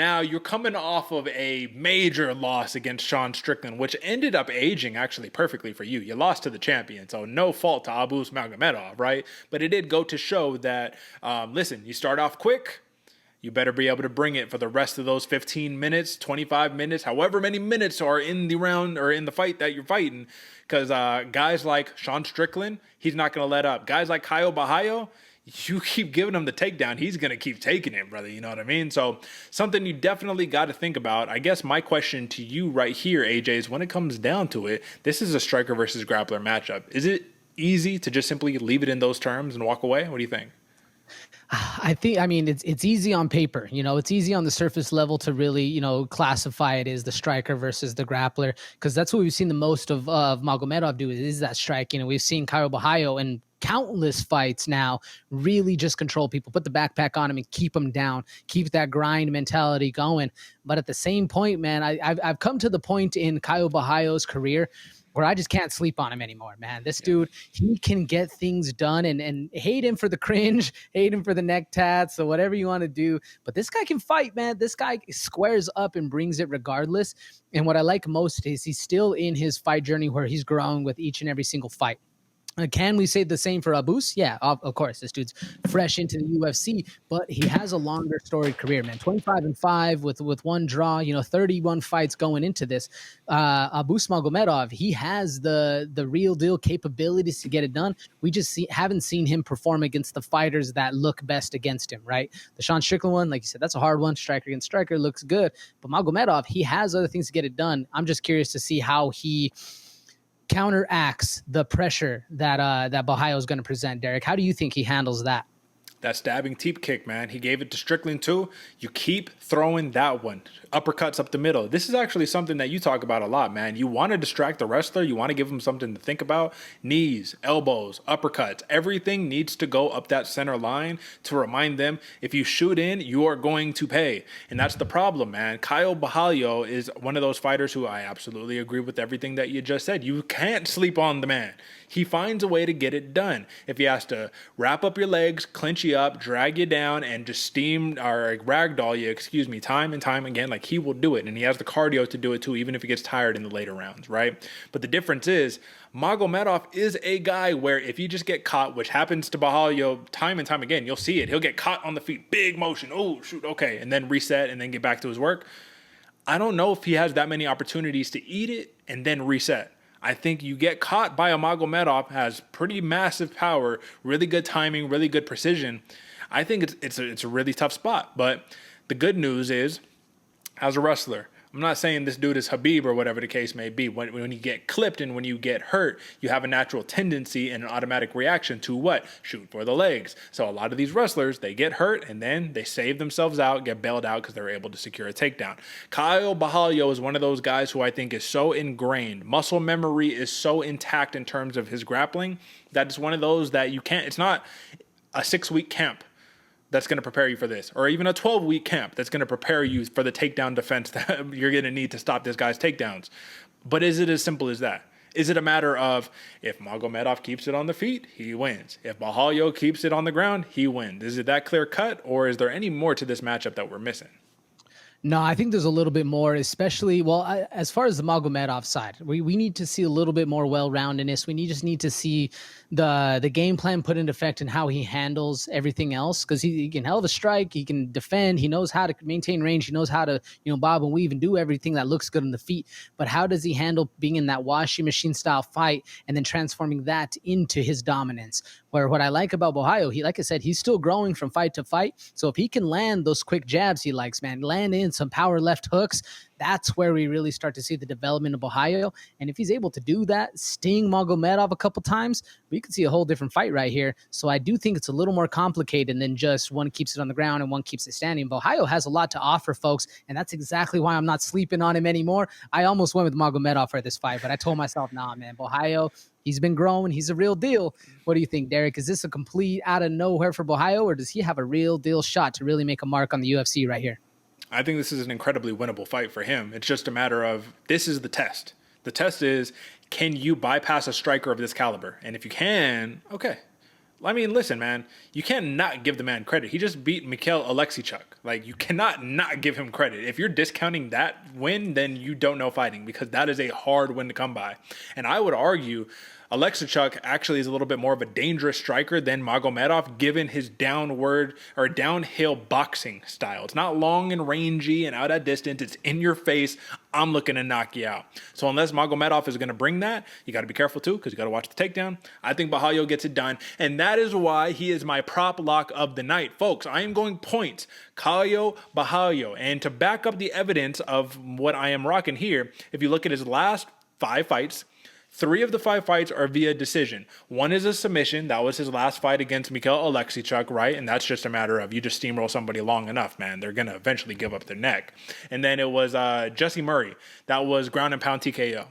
Now you're coming off of a major loss against Sean Strickland, which ended up aging actually perfectly for you. You lost to the champion, so no fault to Abus Magomedov, right? But it did go to show that, listen, you start off quick, you better be able to bring it for the rest of those 15 minutes, 25 minutes, however many minutes are in the round or in the fight that you're fighting. Because guys like Sean Strickland, he's not going to let up. Guys like Caio Borralho, you keep giving him the takedown, he's going to keep taking it, brother. You know what I mean? So something you definitely got to think about. I guess my question to you right here, AJ, is when it comes down to it, this is a striker versus grappler matchup. Is it easy to just simply leave it in those terms and walk away? What do you think? I mean, it's easy on paper, it's easy on the surface level to really, classify it as the striker versus the grappler, because that's what we've seen the most of Magomedov do is that striking. And we've seen Caio Borralho in countless fights now really just control people, put the backpack on him and keep him down, keep that grind mentality going. But at the same point, man, I've come to the point in Caio Borralho's career where I just can't sleep on him anymore, man. This dude, he can get things done, and hate him for the cringe, hate him for the neck tats, so whatever you want to do. But this guy can fight, man. This guy squares up and brings it regardless. And what I like most is he's still in his fight journey where he's growing with each and every single fight. Can we say the same for Abus? Yeah, of course. This dude's fresh into the UFC, but he has a longer storied career, man. 25-5 with one draw, 31 fights going into this. Abus Magomedov, he has the real deal capabilities to get it done. We just haven't seen him perform against the fighters that look best against him, right? The Sean Strickland one, like you said, that's a hard one. Striker against striker looks good. But Magomedov, he has other things to get it done. I'm just curious to see how he counteracts the pressure that Borralho is going to present. Derek, how do you think he handles that? That stabbing teep kick, man. He gave it to Strickland too. You keep throwing that one. Uppercuts up the middle. This is actually something that you talk about a lot, man. You want to distract the wrestler. You want to give him something to think about. Knees, elbows, uppercuts. Everything needs to go up that center line to remind them, if you shoot in, you are going to pay. And that's the problem, man. Caio Borralho is one of those fighters who I absolutely agree with everything that you just said. You can't sleep on the man. He finds a way to get it done. If he has to wrap up your legs, clinch you up, drag you down, and just steam or ragdoll you, time and time again, like he will do it. And he has the cardio to do it too, even if he gets tired in the later rounds, right? But the difference is Magomedov is a guy where if you just get caught, which happens to Borralho time and time again, you'll see it. He'll get caught on the feet, big motion, oh, shoot, okay, and then reset and then get back to his work. I don't know if he has that many opportunities to eat it and then reset. I think you get caught by a Magomedov, has pretty massive power, really good timing, really good precision. I think it's a really tough spot. But the good news is, as a wrestler, I'm not saying this dude is Habib or whatever the case may be. When you get clipped and when you get hurt, you have a natural tendency and an automatic reaction to what? Shoot for the legs. So a lot of these wrestlers, they get hurt and then they save themselves out, get bailed out because they're able to secure a takedown. Caio Borralho is one of those guys who I think is so ingrained. Muscle memory is so intact in terms of his grappling that it's one of those that you can't, it's not a 6-week camp that's going to prepare you for this, or even a 12-week camp that's going to prepare you for the takedown defense that you're going to need to stop this guy's takedowns. But is it as simple as that? Is it a matter of if Magomedov keeps it on the feet, he wins? If Borralho keeps it on the ground, he wins. Is it that clear cut, or is there any more to this matchup that we're missing? No, I think there's a little bit more, especially, as far as the Magomedov side, we need to see a little bit more well-roundedness. We just need to see the game plan put into effect and how he handles everything else, because he can hell of a strike, he can defend, he knows how to maintain range, he knows how to bob and weave and do everything that looks good on the feet. But how does he handle being in that washing machine style fight and then transforming that into his dominance? Where what I like about Borralho, like I said, he's still growing from fight to fight. So if he can land those quick jabs he likes, man, land in some power left hooks, that's where we really start to see the development of Borralho. And if he's able to do that, sting Magomedov a couple times, we could see a whole different fight right here. So I do think it's a little more complicated than just one keeps it on the ground and one keeps it standing. Borralho has a lot to offer, folks, and that's exactly why I'm not sleeping on him anymore. I almost went with Magomedov for this fight, but I told myself, nah, man, Borralho, he's been growing. He's a real deal. What do you think, Derek? Is this a complete out of nowhere for Borralho, or does he have a real deal shot to really make a mark on the UFC right here? I think this is an incredibly winnable fight for him. It's just a matter of, this is the test. The test is, can you bypass a striker of this caliber? And if you can, okay, I mean, listen, man, you can't not give the man credit. He just beat Mikhail Alexichuk. Like, you cannot not give him credit. If you're discounting that win, then you don't know fighting, because that is a hard win to come by. And I would argue Alexichuk actually is a little bit more of a dangerous striker than Magomedov, given his downward or downhill boxing style. It's not long and rangy and out at distance. It's in your face. I'm looking to knock you out. So unless Magomedov is going to bring that, you got to be careful too, because you got to watch the takedown. I think Borralho gets it done, and that is why he is my prop lock of the night. Folks, I am going points. Caio Borralho. And to back up the evidence of what I am rocking here, if you look at his last 5 fights, 3 of the 5 fights are via decision. 1 is a submission. That was his last fight against Mikhail Alexichuk, right? And that's just a matter of you just steamroll somebody long enough, man. They're going to eventually give up their neck. And then it was Jesse Murray. That was ground and pound TKO.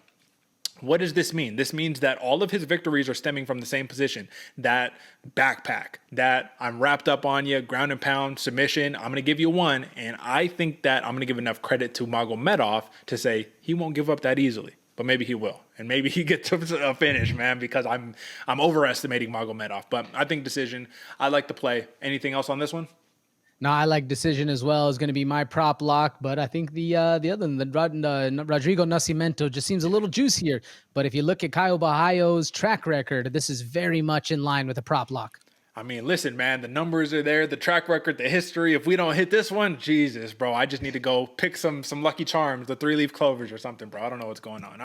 What does this mean? This means that all of his victories are stemming from the same position. That backpack, that I'm wrapped up on you, ground and pound, submission, I'm going to give you 1. And I think that I'm going to give enough credit to Magomedov to say he won't give up that easily. But maybe he will. And maybe he gets a finish, man, because I'm overestimating Magomedov. But I think decision. I like to play. Anything else on this one? No, I like decision as well. Is going to be my prop lock, but I think the other one, Rodrigo Nascimento, just seems a little juicier. But if you look at Caio Borralho's track record, this is very much in line with a prop lock. I mean, listen, man, the numbers are there, the track record, the history. If we don't hit this one, Jesus, bro, I just need to go pick some Lucky Charms, the 3-leaf clovers or something, bro. I don't know what's going on.